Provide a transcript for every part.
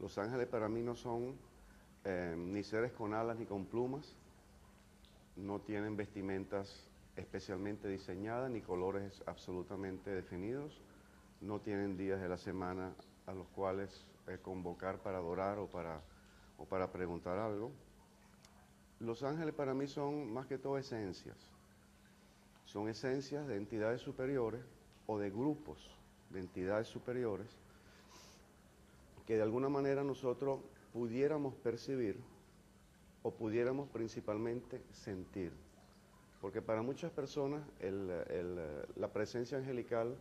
Los ángeles para mí no son ni seres con alas ni con plumas, no tienen vestimentas especialmente diseñadas ni colores absolutamente definidos, no tienen días de la semana a los cuales convocar para adorar o para preguntar algo. Los ángeles para mí son más que todo esencias. Son esencias de entidades superiores o de grupos de entidades superiores que de alguna manera nosotros pudiéramos percibir o pudiéramos principalmente sentir. Porque para muchas personas la presencia angelical,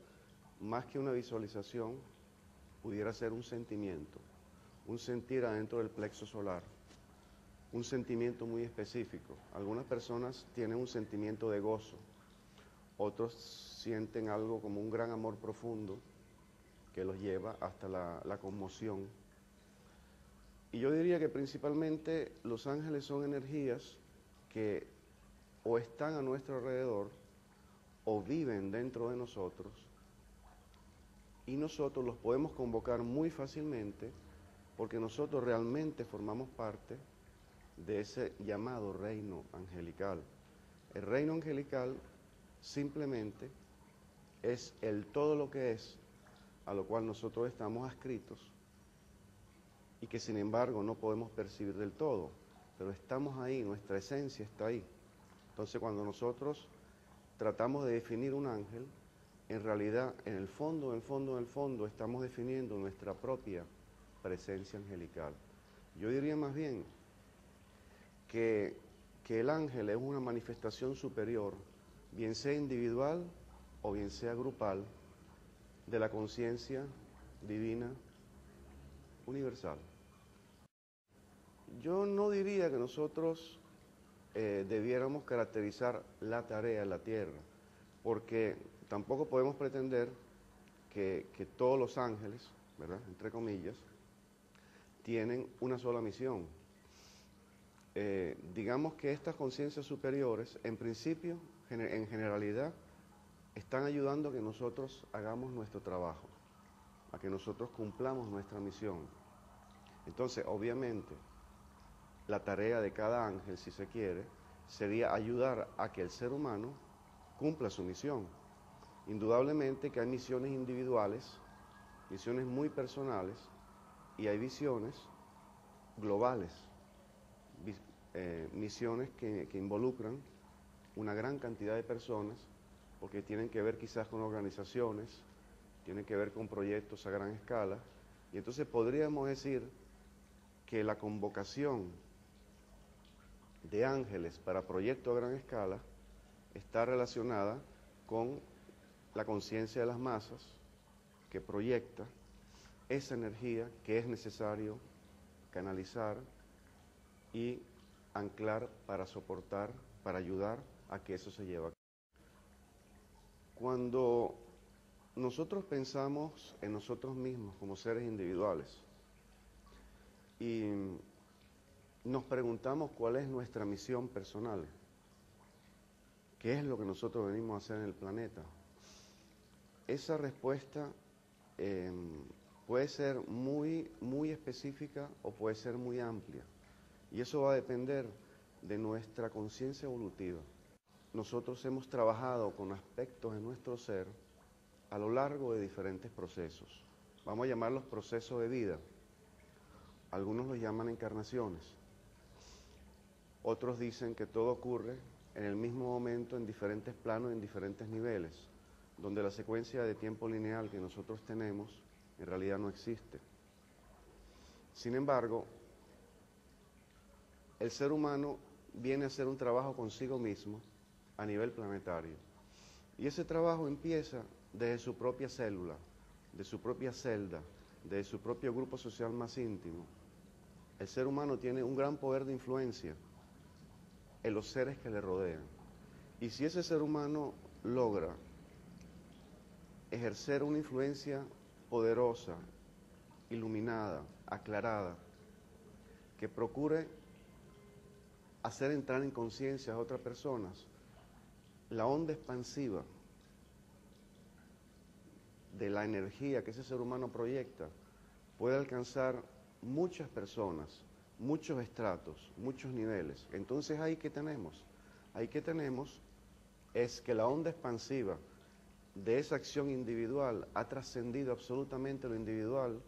más que una visualización, pudiera ser un sentimiento, un sentir adentro del plexo solar, un sentimiento muy específico. Algunas personas tienen un sentimiento de gozo, otros sienten algo como un gran amor profundo que los lleva hasta la conmoción. Y yo diría que principalmente los ángeles son energías que o están a nuestro alrededor o viven dentro de nosotros y nosotros los podemos convocar muy fácilmente porque nosotros realmente formamos parte de ese llamado reino angelical. El reino angelical simplemente es el todo lo que es, a lo cual nosotros estamos adscritos y que sin embargo no podemos percibir del todo, pero estamos ahí, nuestra esencia está ahí. Entonces cuando nosotros tratamos de definir un ángel, en realidad en el fondo, estamos definiendo nuestra propia presencia angelical. Yo diría más bien que el ángel es una manifestación superior, bien sea individual o bien sea grupal, de la conciencia divina universal. Yo no diría que nosotros debiéramos caracterizar la tarea en la tierra, porque tampoco podemos pretender que todos los ángeles, ¿verdad?, entre comillas, tienen una sola misión. Digamos que estas conciencias superiores, en principio, en generalidad, están ayudando a que nosotros hagamos nuestro trabajo, a que nosotros cumplamos nuestra misión. Entonces, obviamente, la tarea de cada ángel, si se quiere, sería ayudar a que el ser humano cumpla su misión. Indudablemente que hay misiones individuales, misiones muy personales, y hay visiones globales, misiones que involucran una gran cantidad de personas, porque tienen que ver quizás con organizaciones, tienen que ver con proyectos a gran escala, y entonces podríamos decir que la convocación de ángeles para proyectos a gran escala está relacionada con la conciencia de las masas que proyecta esa energía que es necesario canalizar y anclar para soportar, para ayudar a que eso se lleve a cabo. Cuando nosotros pensamos en nosotros mismos como seres individuales y nos preguntamos cuál es nuestra misión personal, qué es lo que nosotros venimos a hacer en el planeta, esa respuesta puede ser muy específica o puede ser muy amplia, y eso va a depender de nuestra conciencia evolutiva. Nosotros hemos trabajado con aspectos de nuestro ser a lo largo de diferentes procesos. Vamos a llamarlos procesos de vida. Algunos los llaman encarnaciones. Otros dicen que todo ocurre en el mismo momento, en diferentes planos, en diferentes niveles, donde la secuencia de tiempo lineal que nosotros tenemos en realidad no existe. Sin embargo, el ser humano viene a hacer un trabajo consigo mismo a nivel planetario. Y ese trabajo empieza desde su propia célula, de su propia celda, de su propio grupo social más íntimo. El ser humano tiene un gran poder de influencia en los seres que le rodean. Y si ese ser humano logra ejercer una influencia poderosa, iluminada, aclarada, que procure hacer entrar en conciencia a otras personas, la onda expansiva de la energía que ese ser humano proyecta puede alcanzar muchas personas, muchos estratos, muchos niveles. Entonces ahí que tenemos, es que la onda expansiva de esa acción individual ha trascendido absolutamente lo individual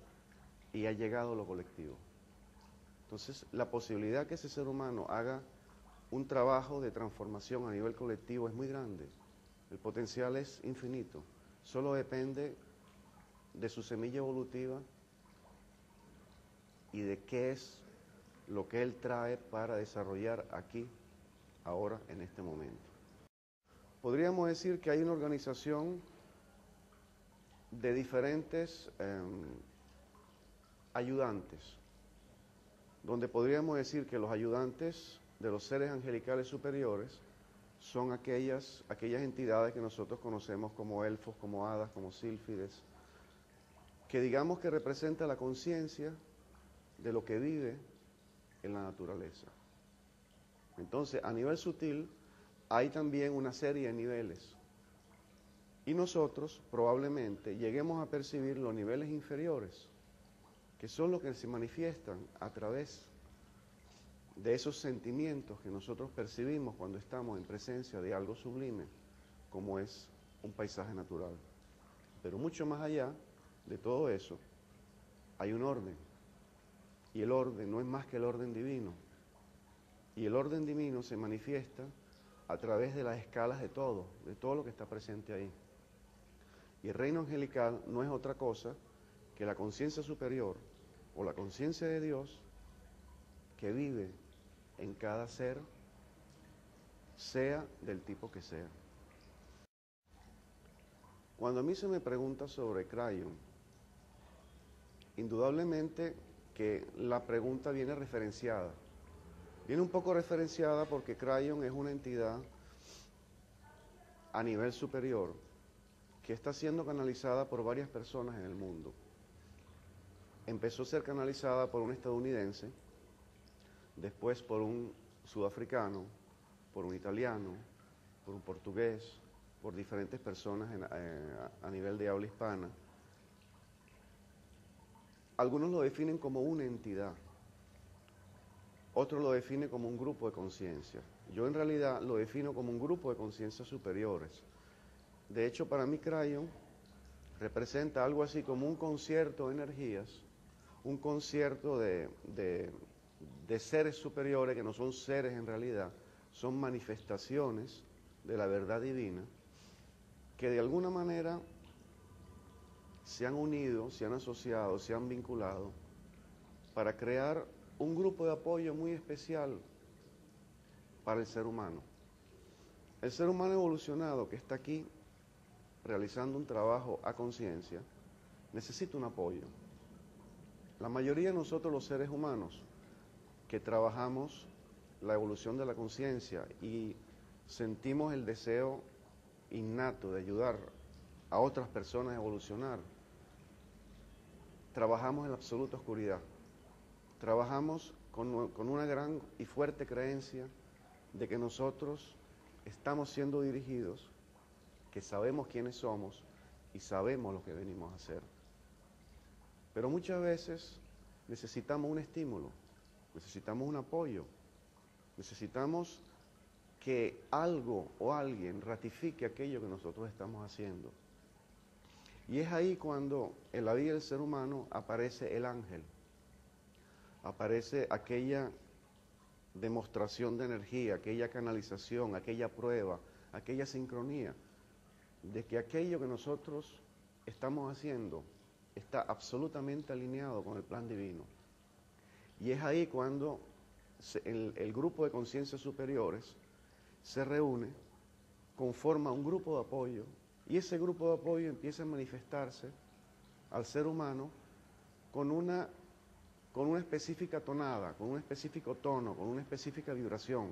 y ha llegado a lo colectivo. Entonces, la posibilidad que ese ser humano haga un trabajo de transformación a nivel colectivo es muy grande. El potencial es infinito. Solo depende de su semilla evolutiva y de qué es lo que él trae para desarrollar aquí, ahora, en este momento. Podríamos decir que hay una organización de diferentes ayudantes, donde podríamos decir que los ayudantes de los seres angelicales superiores son aquellas entidades que nosotros conocemos como elfos, como hadas, como sílfides, que digamos que representa la conciencia de lo que vive en la naturaleza. Entonces, a nivel sutil, hay también una serie de niveles. Y nosotros probablemente lleguemos a percibir los niveles inferiores, que son los que se manifiestan a través de esos sentimientos que nosotros percibimos cuando estamos en presencia de algo sublime, como es un paisaje natural. Pero mucho más allá de todo eso, hay un orden. Y el orden no es más que el orden divino. Y el orden divino se manifiesta a través de las escalas de todo lo que está presente ahí. Y el reino angelical no es otra cosa que la conciencia superior o la conciencia de Dios que vive en cada ser, sea del tipo que sea. Cuando a mí se me pregunta sobre Crayon, indudablemente que la pregunta viene referenciada. Viene un poco referenciada porque Crayon es una entidad a nivel superior que está siendo canalizada por varias personas en el mundo. Empezó a ser canalizada por un estadounidense, después por un sudafricano, por un italiano, por un portugués, por diferentes personas a nivel de habla hispana. Algunos lo definen como una entidad, otros lo definen como un grupo de conciencia. Yo en realidad lo defino como un grupo de conciencias superiores. De hecho, para mí Crayon representa algo así como un concierto de energías, un concierto de seres superiores que no son seres en realidad, son manifestaciones de la verdad divina que de alguna manera se han unido, se han asociado, se han vinculado para crear un grupo de apoyo muy especial para el ser humano. El ser humano evolucionado que está aquí realizando un trabajo a conciencia necesita un apoyo. La mayoría de nosotros los seres humanos que trabajamos la evolución de la conciencia y sentimos el deseo innato de ayudar a otras personas a evolucionar, trabajamos en la absoluta oscuridad. Trabajamos con una gran y fuerte creencia de que nosotros estamos siendo dirigidos, que sabemos quiénes somos y sabemos lo que venimos a hacer. Pero muchas veces necesitamos un estímulo, necesitamos un apoyo, necesitamos que algo o alguien ratifique aquello que nosotros estamos haciendo. Y es ahí cuando en la vida del ser humano aparece el ángel, aparece aquella demostración de energía, aquella canalización, aquella prueba, aquella sincronía, de que aquello que nosotros estamos haciendo está absolutamente alineado con el plan divino. Y es ahí cuando el grupo de conciencias superiores se reúne, conforma un grupo de apoyo, y ese grupo de apoyo empieza a manifestarse al ser humano con una específica tonada, con un específico tono, con una específica vibración.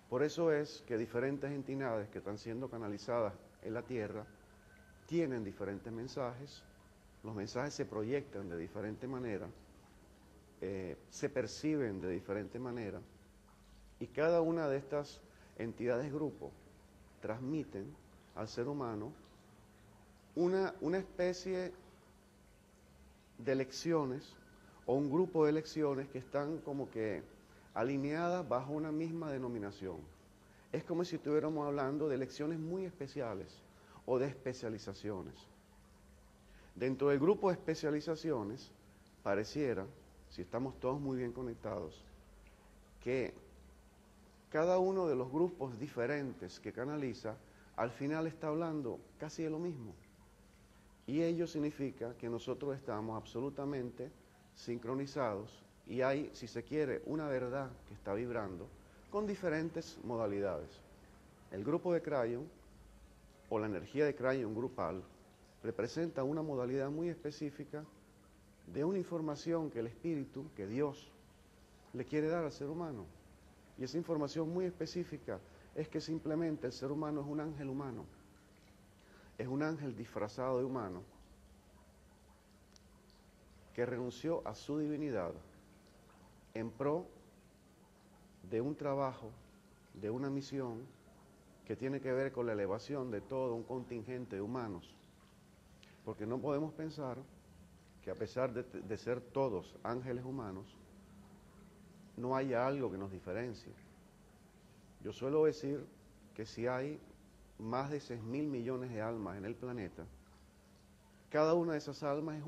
Por eso es que diferentes entidades que están siendo canalizadas en la Tierra tienen diferentes mensajes, los mensajes se proyectan de diferente manera, se perciben de diferente manera, y cada una de estas entidades grupo transmiten al ser humano una especie de lecciones o un grupo de lecciones que están como que alineadas bajo una misma denominación. Es como si estuviéramos hablando de lecciones muy especiales o de especializaciones. Dentro del grupo de especializaciones, pareciera, si estamos todos muy bien conectados, que cada uno de los grupos diferentes que canaliza, al final está hablando casi de lo mismo. Y ello significa que nosotros estamos absolutamente sincronizados y hay, si se quiere, una verdad que está vibrando con diferentes modalidades. El grupo de Crayon, o la energía de Crayon grupal, representa una modalidad muy específica de una información que el espíritu, que Dios, le quiere dar al ser humano. Y esa información muy específica es que simplemente el ser humano es un ángel humano. Es un ángel disfrazado de humano que renunció a su divinidad en pro de un trabajo, de una misión que tiene que ver con la elevación de todo un contingente de humanos. Porque no podemos pensar que a pesar de ser todos ángeles humanos, no haya algo que nos diferencie. Yo suelo decir que si hay más de 6.000 millones de almas en el planeta, cada una de esas almas es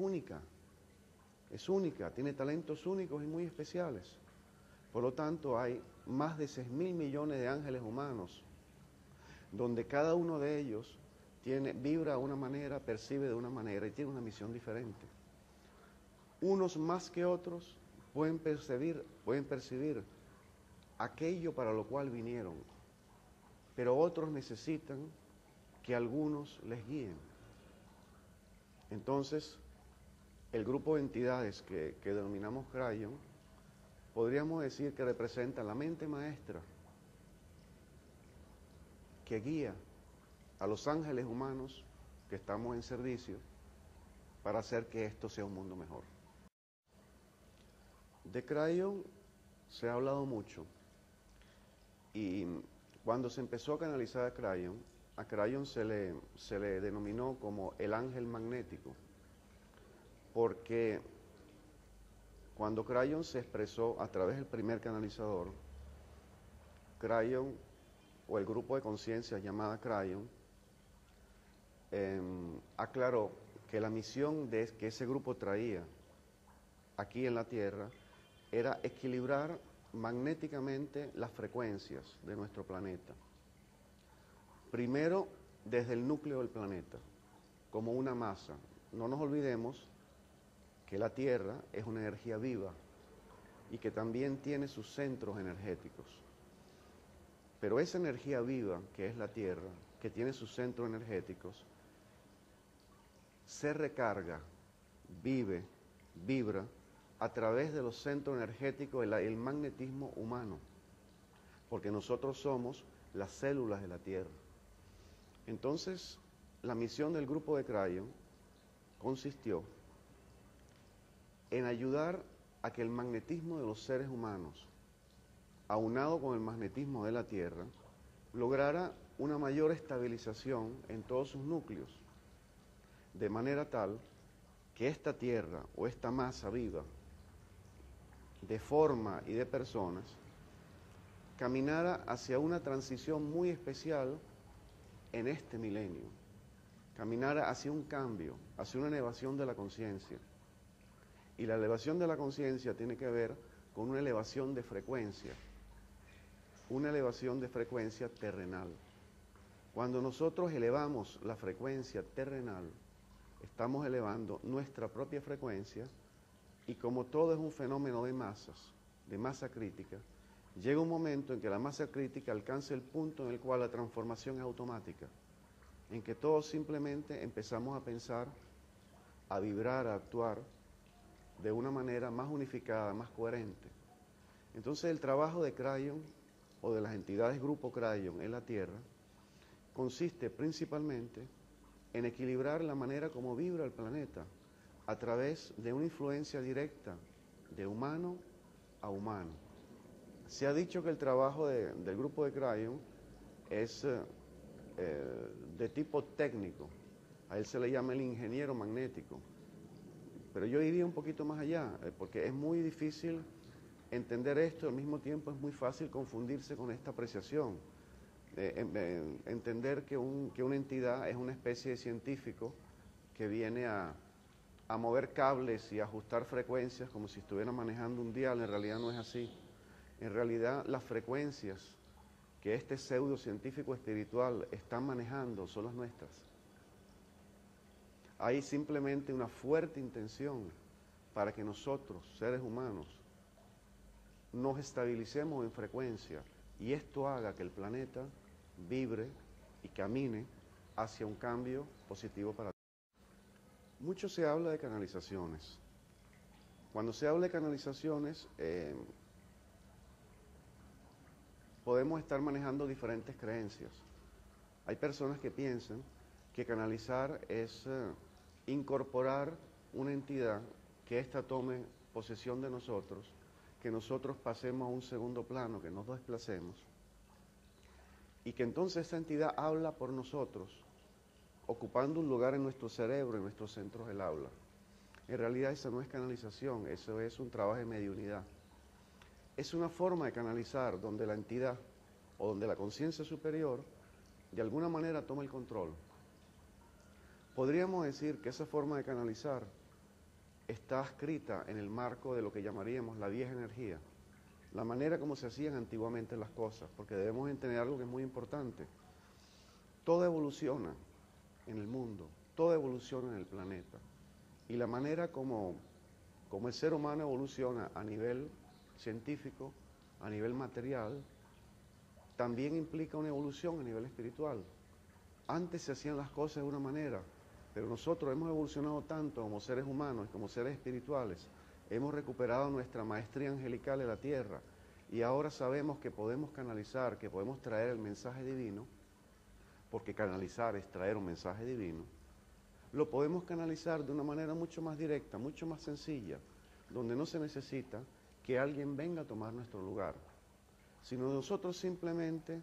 única, tiene talentos únicos y muy especiales. Por lo tanto, hay más de 6.000 millones de ángeles humanos, donde cada uno de ellos vibra de una manera, percibe de una manera y tiene una misión diferente. Unos más que otros pueden percibir aquello para lo cual vinieron, pero otros necesitan que algunos les guíen. Entonces, el grupo de entidades que denominamos Crayon, podríamos decir que representa la mente maestra que guía a los ángeles humanos que estamos en servicio para hacer que esto sea un mundo mejor. De Crayon se ha hablado mucho y cuando se empezó a canalizar a Crayon se le denominó como el ángel magnético, porque cuando Crayon se expresó a través del primer canalizador, Crayon, o el grupo de conciencia llamada Crayon, aclaró que la misión que ese grupo traía aquí en la Tierra era equilibrar magnéticamente las frecuencias de nuestro planeta. Primero, desde el núcleo del planeta, como una masa. No nos olvidemos que la Tierra es una energía viva y que también tiene sus centros energéticos. Pero esa energía viva, que es la Tierra, que tiene sus centros energéticos, se recarga, vibra a través de los centros energéticos del magnetismo humano, porque nosotros somos las células de la Tierra. Entonces, la misión del grupo de Crayon consistió en ayudar a que el magnetismo de los seres humanos, aunado con el magnetismo de la Tierra, lograra una mayor estabilización en todos sus núcleos, de manera tal que esta Tierra o esta masa viva, de forma y de personas, caminara hacia una transición muy especial en este milenio, caminara hacia un cambio, hacia una elevación de la conciencia. Y la elevación de la conciencia tiene que ver con una elevación de frecuencia terrenal. Cuando nosotros elevamos la frecuencia terrenal, estamos elevando nuestra propia frecuencia y como todo es un fenómeno de masas, de masa crítica, llega un momento en que la masa crítica alcanza el punto en el cual la transformación es automática, en que todos simplemente empezamos a pensar, a vibrar, a actuar de una manera más unificada, más coherente. Entonces el trabajo de Crayon o de las entidades Grupo Crayon en la Tierra consiste principalmente en equilibrar la manera como vibra el planeta a través de una influencia directa de humano a humano. Se ha dicho que el trabajo del grupo de Crayon es de tipo técnico, a él se le llama el ingeniero magnético, pero yo iría un poquito más allá, porque es muy difícil entender esto, al mismo tiempo es muy fácil confundirse con esta apreciación. Entender que una entidad es una especie de científico que viene a mover cables y ajustar frecuencias como si estuviera manejando un dial, en realidad no es así. En realidad las frecuencias que este pseudocientífico espiritual está manejando son las nuestras. Hay simplemente una fuerte intención para que nosotros, seres humanos, nos estabilicemos en frecuencia y esto haga que el planeta vibre y camine hacia un cambio positivo para todos. Mucho se habla de canalizaciones. Cuando se habla de canalizaciones, podemos estar manejando diferentes creencias. Hay personas que piensan que canalizar es incorporar una entidad, que ésta tome posesión de nosotros, que nosotros pasemos a un segundo plano, que nos desplacemos, y que entonces esa entidad habla por nosotros, ocupando un lugar en nuestro cerebro, en nuestros centros del habla. En realidad eso no es canalización, eso es un trabajo de mediunidad. Es una forma de canalizar donde la entidad o donde la conciencia superior de alguna manera toma el control. Podríamos decir que esa forma de canalizar está escrita en el marco de lo que llamaríamos la vieja energía, la manera como se hacían antiguamente las cosas, porque debemos entender algo que es muy importante. Todo evoluciona en el mundo, todo evoluciona en el planeta, y la manera como el ser humano evoluciona a nivel científico, a nivel material, también implica una evolución a nivel espiritual. Antes se hacían las cosas de una manera, pero nosotros hemos evolucionado tanto como seres humanos y como seres espirituales, hemos recuperado nuestra maestría angelical en la tierra y ahora sabemos que podemos canalizar, que podemos traer el mensaje divino, porque canalizar es traer un mensaje divino, lo podemos canalizar de una manera mucho más directa, mucho más sencilla, donde no se necesita que alguien venga a tomar nuestro lugar, sino nosotros simplemente,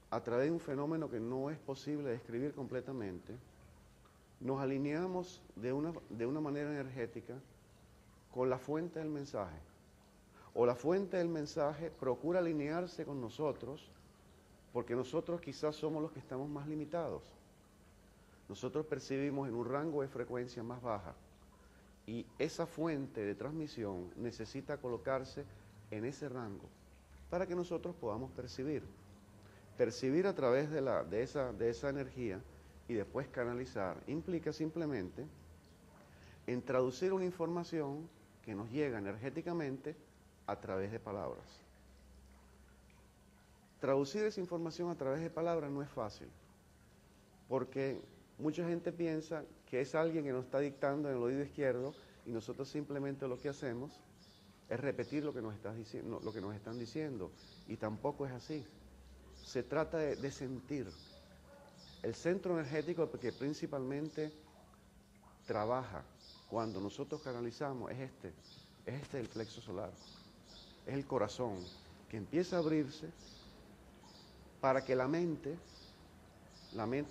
a través de un fenómeno que no es posible describir completamente, nos alineamos de una manera energética con la fuente del mensaje. O la fuente del mensaje procura alinearse con nosotros, porque nosotros quizás somos los que estamos más limitados. Nosotros percibimos en un rango de frecuencia más baja, y esa fuente de transmisión necesita colocarse en ese rango para que nosotros podamos percibir. Percibir a través de esa energía y después canalizar implica simplemente en traducir una información que nos llega energéticamente a través de palabras. Traducir esa información a través de palabras no es fácil, porque mucha gente piensa que es alguien que nos está dictando en el oído izquierdo y nosotros simplemente lo que hacemos es repetir lo que nos están diciendo, y tampoco es así. Se trata de sentir. El centro energético que principalmente trabaja cuando nosotros canalizamos es el plexo solar, es el corazón, que empieza a abrirse para que la mente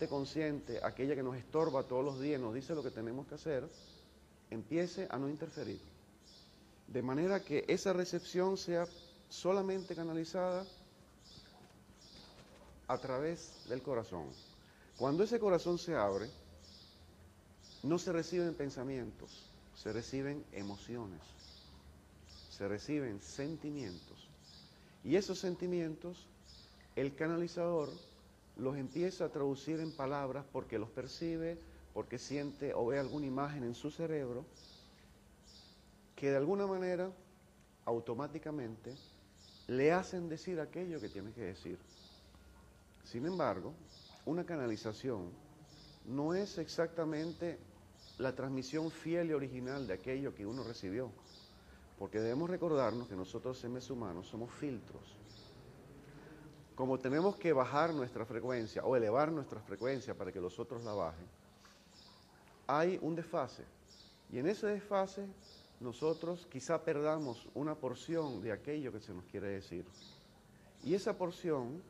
consciente, aquella que nos estorba todos los días, nos dice lo que tenemos que hacer, empiece a no interferir. De manera que esa recepción sea solamente canalizada a través del corazón. Cuando ese corazón se abre, no se reciben pensamientos, se reciben emociones, se reciben sentimientos. Y esos sentimientos, el canalizador los empieza a traducir en palabras porque los percibe, porque siente o ve alguna imagen en su cerebro que de alguna manera, automáticamente, le hacen decir aquello que tiene que decir. Sin embargo, una canalización no es exactamente la transmisión fiel y original de aquello que uno recibió, porque debemos recordarnos que nosotros, seres humanos, somos filtros. Como tenemos que bajar nuestra frecuencia o elevar nuestra frecuencia para que los otros la bajen, hay un desfase, y en ese desfase nosotros quizá perdamos una porción de aquello que se nos quiere decir. Y esa porción,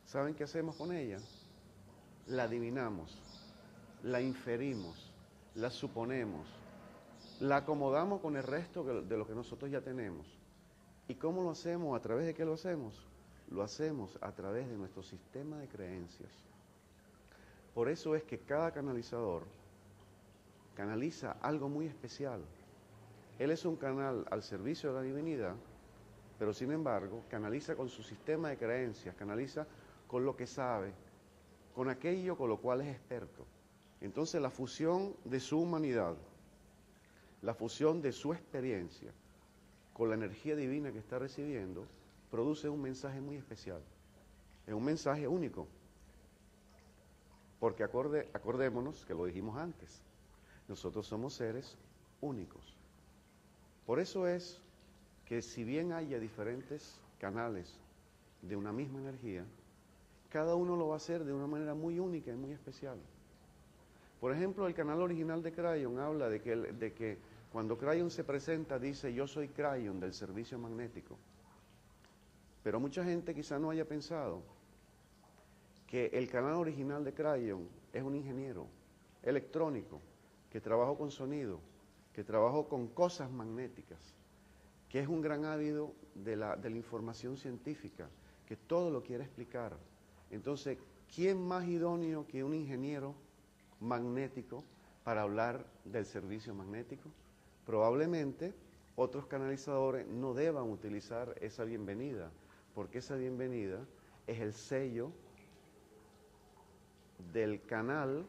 ¿saben qué hacemos con ella? La adivinamos, la inferimos, la suponemos, la acomodamos con el resto de lo que nosotros ya tenemos. ¿Y cómo lo hacemos? ¿A través de qué lo hacemos? Lo hacemos a través de nuestro sistema de creencias. Por eso es que cada canalizador canaliza algo muy especial. Él es un canal al servicio de la divinidad, pero sin embargo canaliza con su sistema de creencias, canaliza con lo que sabe, con aquello con lo cual es experto. Entonces la fusión de su humanidad, la fusión de su experiencia con la energía divina que está recibiendo, produce un mensaje muy especial. Es un mensaje único. Porque acordémonos que lo dijimos antes, nosotros somos seres únicos. Por eso es que si bien haya diferentes canales de una misma energía, cada uno lo va a hacer de una manera muy única y muy especial. Por ejemplo, el canal original de Crayon habla de que cuando Crayon se presenta dice: yo soy Crayon del servicio magnético. Pero mucha gente quizá no haya pensado que el canal original de Crayon es un ingeniero electrónico que trabajó con sonido, que trabajó con cosas magnéticas, que es un gran ávido de la información científica, que todo lo quiere explicar. Entonces, ¿quién más idóneo que un ingeniero magnético para hablar del servicio magnético? Probablemente otros canalizadores no deban utilizar esa bienvenida, porque esa bienvenida es el sello del canal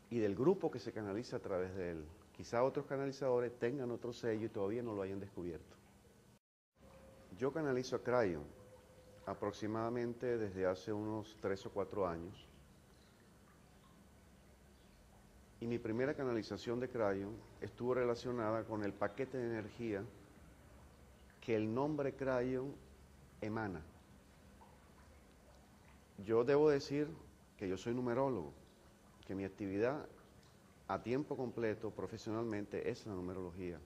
y del grupo que se canaliza a través de él. Quizá otros canalizadores tengan otro sello y todavía no lo hayan descubierto. Yo canalizo a Crayon aproximadamente desde hace unos 3 o 4 años. Y mi primera canalización de Crayon estuvo relacionada con el paquete de energía que el nombre Crayon emana. Yo debo decir que yo soy numerólogo, que mi actividad a tiempo completo profesionalmente es la numerología.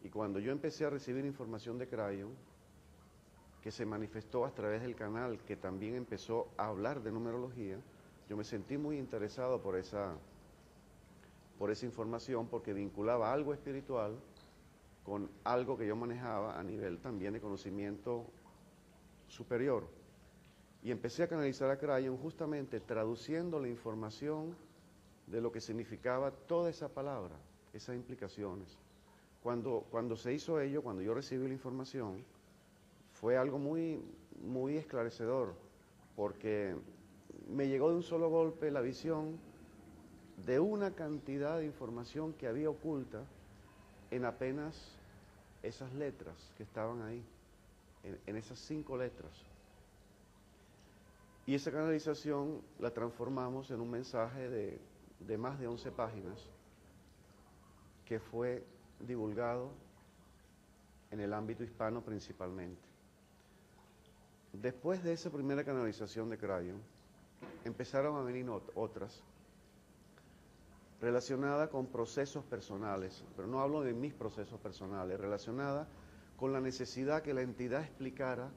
Y cuando yo empecé a recibir información de Crayon, que se manifestó a través del canal, que también empezó a hablar de numerología, yo me sentí muy interesado por esa información, porque vinculaba algo espiritual con algo que yo manejaba a nivel también de conocimiento superior. Y empecé a canalizar a Crayon justamente traduciendo la información de lo que significaba toda esa palabra, esas implicaciones. Cuando se hizo ello, cuando yo recibí la información, fue algo muy, muy esclarecedor, porque me llegó de un solo golpe la visión de una cantidad de información que había oculta en apenas esas letras que estaban ahí, en esas 5 letras. Y esa canalización la transformamos en un mensaje de más de 11 páginas que fue divulgado en el ámbito hispano principalmente. Después de esa primera canalización de Crayon, empezaron a venir otras relacionadas con procesos personales, pero no hablo de mis procesos personales, relacionadas con la necesidad que la entidad explicara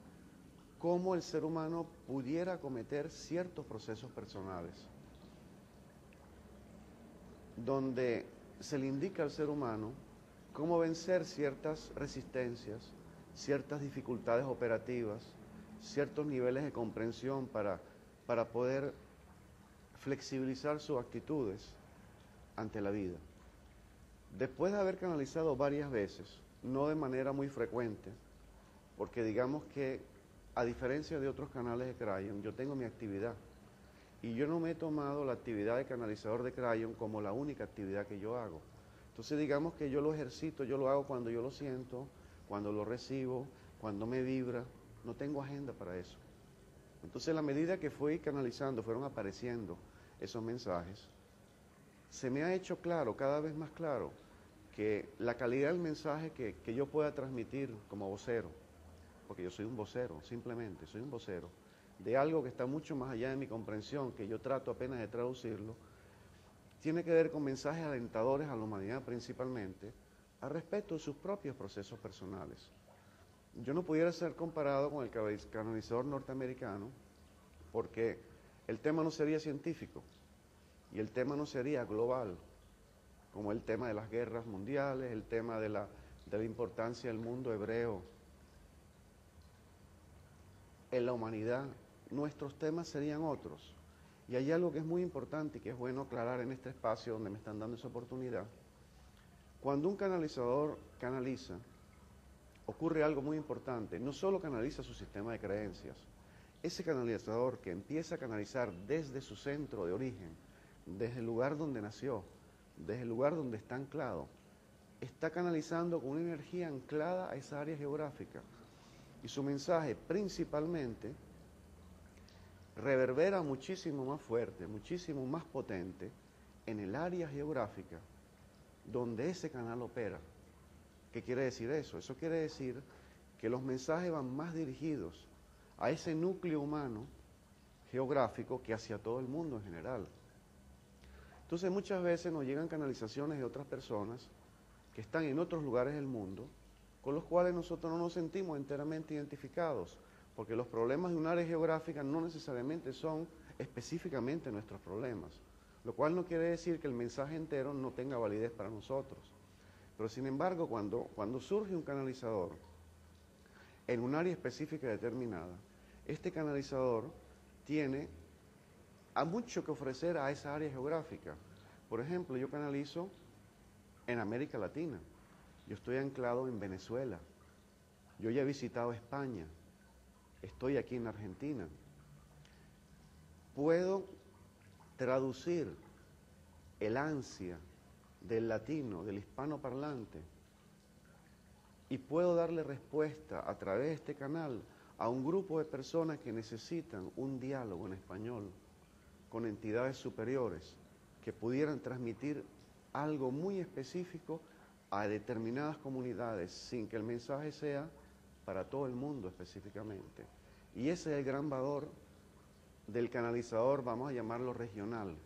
cómo el ser humano pudiera cometer ciertos procesos personales, donde se le indica al ser humano cómo vencer ciertas resistencias, ciertas dificultades operativas, ciertos niveles de comprensión para poder flexibilizar sus actitudes ante la vida. Después de haber canalizado varias veces, no de manera muy frecuente, porque digamos que a diferencia de otros canales de Crayon, yo tengo mi actividad y yo no me he tomado la actividad de canalizador de Crayon como la única actividad que yo hago. Entonces digamos que yo lo ejercito, yo lo hago cuando yo lo siento, cuando lo recibo, cuando me vibra, no tengo agenda para eso. Entonces a la medida que fui canalizando, fueron apareciendo esos mensajes, se me ha hecho claro, cada vez más claro, que la calidad del mensaje que yo pueda transmitir como vocero, porque yo soy un vocero, simplemente soy un vocero, de algo que está mucho más allá de mi comprensión, que yo trato apenas de traducirlo, tiene que ver con mensajes alentadores a la humanidad principalmente, al respecto de sus propios procesos personales. Yo no pudiera ser comparado con el canalizador norteamericano, porque el tema no sería científico, y el tema no sería global, como el tema de las guerras mundiales, el tema de la importancia del mundo hebreo en la humanidad, nuestros temas serían otros. Y hay algo que es muy importante y que es bueno aclarar en este espacio donde me están dando esa oportunidad. Cuando un canalizador canaliza, ocurre algo muy importante. No solo canaliza su sistema de creencias, ese canalizador que empieza a canalizar desde su centro de origen, desde el lugar donde nació, desde el lugar donde está anclado, está canalizando con una energía anclada a esa área geográfica. Y su mensaje principalmente reverbera muchísimo más fuerte, muchísimo más potente en el área geográfica donde ese canal opera. ¿Qué quiere decir eso? Eso quiere decir que los mensajes van más dirigidos a ese núcleo humano geográfico que hacia todo el mundo en general. Entonces muchas veces nos llegan canalizaciones de otras personas que están en otros lugares del mundo, con los cuales nosotros no nos sentimos enteramente identificados, porque los problemas de un área geográfica no necesariamente son específicamente nuestros problemas, lo cual no quiere decir que el mensaje entero no tenga validez para nosotros. Pero sin embargo, cuando surge un canalizador en un área específica determinada, este canalizador tiene a mucho que ofrecer a esa área geográfica. Por ejemplo, yo canalizo en América Latina. Yo estoy anclado en Venezuela. Yo ya he visitado España. Estoy aquí en Argentina. Puedo traducir el ansia del latino, del hispanoparlante, y puedo darle respuesta a través de este canal a un grupo de personas que necesitan un diálogo en español con entidades superiores que pudieran transmitir algo muy específico a determinadas comunidades sin que el mensaje sea para todo el mundo específicamente. Y ese es el gran valor del canalizador, vamos a llamarlo regional.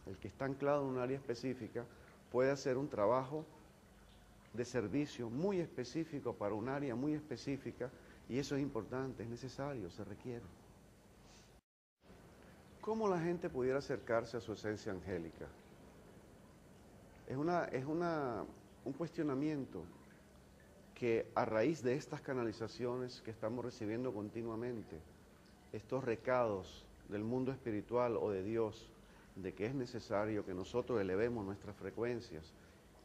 El que está anclado en un área específica puede hacer un trabajo de servicio muy específico para un área muy específica, y eso es importante, es necesario, se requiere. ¿Cómo la gente pudiera acercarse a su esencia angélica? Es un cuestionamiento que a raíz de estas canalizaciones que estamos recibiendo continuamente, estos recados del mundo espiritual o de Dios, de que es necesario que nosotros elevemos nuestras frecuencias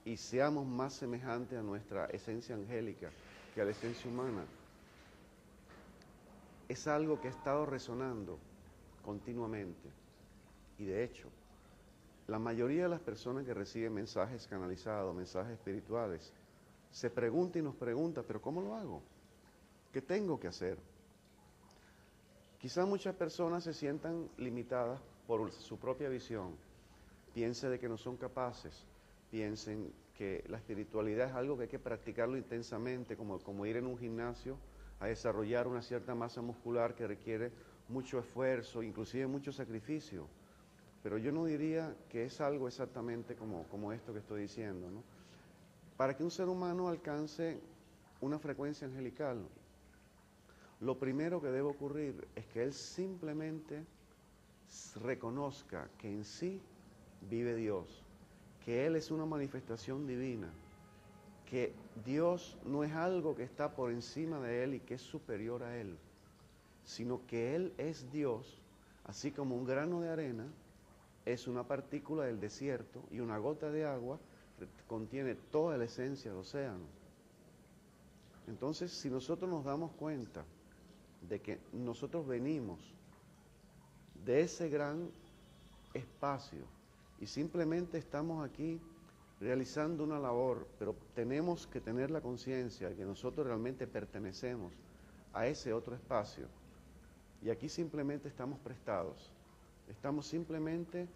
y seamos más semejantes a nuestra esencia angélica que a la esencia humana, es algo que ha estado resonando continuamente. Y de hecho, la mayoría de las personas que reciben mensajes canalizados, mensajes espirituales, se pregunta y nos pregunta, ¿pero cómo lo hago? ¿Qué tengo que hacer? Quizás muchas personas se sientan limitadas por su propia visión, piensen de que no son capaces, piensen que la espiritualidad es algo que hay que practicarlo intensamente, como ir en un gimnasio a desarrollar una cierta masa muscular que requiere mucho esfuerzo, inclusive mucho sacrificio. Pero yo no diría que es algo exactamente como esto que estoy diciendo, ¿no? Para que un ser humano alcance una frecuencia angelical, lo primero que debe ocurrir es que él simplemente reconozca que en sí vive Dios, que Él es una manifestación divina, que Dios no es algo que está por encima de Él y que es superior a Él, sino que Él es Dios, así como un grano de arena es una partícula del desierto y una gota de agua contiene toda la esencia del océano. Entonces, si nosotros nos damos cuenta de que nosotros venimos de ese gran espacio y simplemente estamos aquí realizando una labor, pero tenemos que tener la conciencia de que nosotros realmente pertenecemos a ese otro espacio, y aquí simplemente estamos prestados, estamos simplemente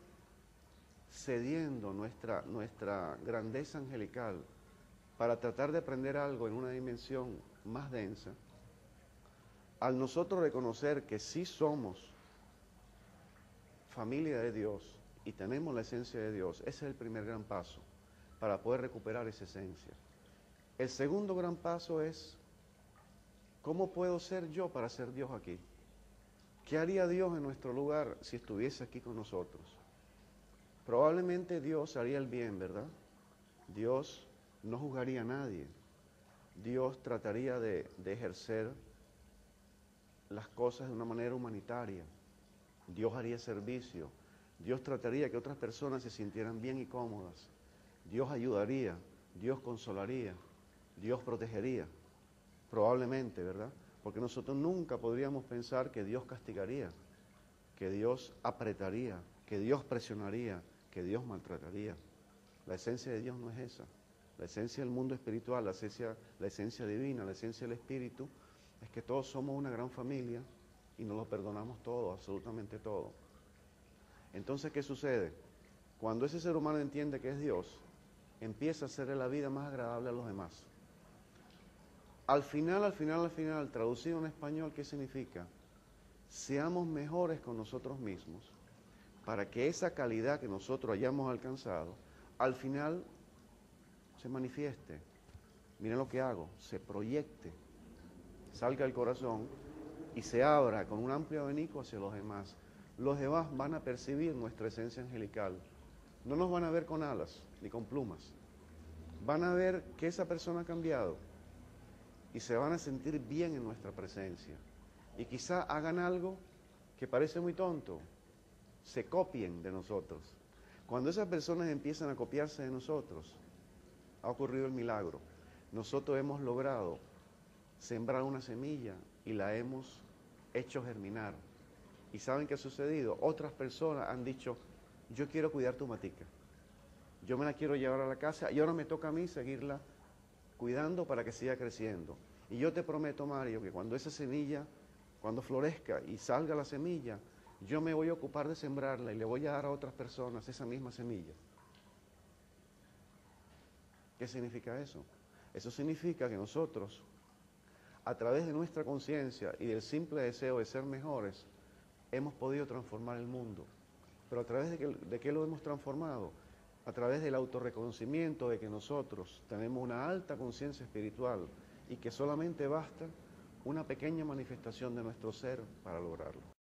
cediendo nuestra grandeza angelical para tratar de aprender algo en una dimensión más densa. Al nosotros reconocer que sí somos familia de Dios y tenemos la esencia de Dios, ese es el primer gran paso para poder recuperar esa esencia. El segundo gran paso es, ¿cómo puedo ser yo para ser Dios aquí? ¿Qué haría Dios en nuestro lugar si estuviese aquí con nosotros? Probablemente Dios haría el bien, ¿verdad? Dios no juzgaría a nadie. Dios trataría de ejercer las cosas de una manera humanitaria. Dios haría servicio. Dios trataría que otras personas se sintieran bien y cómodas. Dios ayudaría. Dios consolaría. Dios protegería. Probablemente, ¿verdad? Porque nosotros nunca podríamos pensar que Dios castigaría, que Dios apretaría, que Dios presionaría, que Dios maltrataría. La esencia de Dios no es esa. La esencia del mundo espiritual, la esencia divina, la esencia del espíritu, es que todos somos una gran familia y nos lo perdonamos todo, absolutamente todo. Entonces, ¿qué sucede? Cuando ese ser humano entiende que es Dios, empieza a hacerle la vida más agradable a los demás. Al final, traducido en español, ¿qué significa? Seamos mejores con nosotros mismos para que esa calidad que nosotros hayamos alcanzado, al final se manifieste. Miren lo que hago, se proyecte, salga del corazón y se abra con un amplio abanico hacia los demás. Los demás van a percibir nuestra esencia angelical. No nos van a ver con alas ni con plumas. Van a ver que esa persona ha cambiado y se van a sentir bien en nuestra presencia. Y quizá hagan algo que parece muy tonto, se copien de nosotros. Cuando esas personas empiezan a copiarse de nosotros, ha ocurrido el milagro. Nosotros hemos logrado sembrar una semilla y la hemos hecho germinar. ¿Y saben qué ha sucedido? Otras personas han dicho, yo quiero cuidar tu matica. Yo me la quiero llevar a la casa y ahora me toca a mí seguirla cuidando para que siga creciendo. Y yo te prometo, Mario, que cuando esa semilla, cuando florezca y salga la semilla, yo me voy a ocupar de sembrarla y le voy a dar a otras personas esa misma semilla. ¿Qué significa eso? Eso significa que nosotros, a través de nuestra conciencia y del simple deseo de ser mejores, hemos podido transformar el mundo. Pero a través de qué lo hemos transformado? A través del autorreconocimiento de que nosotros tenemos una alta conciencia espiritual y que solamente basta una pequeña manifestación de nuestro ser para lograrlo.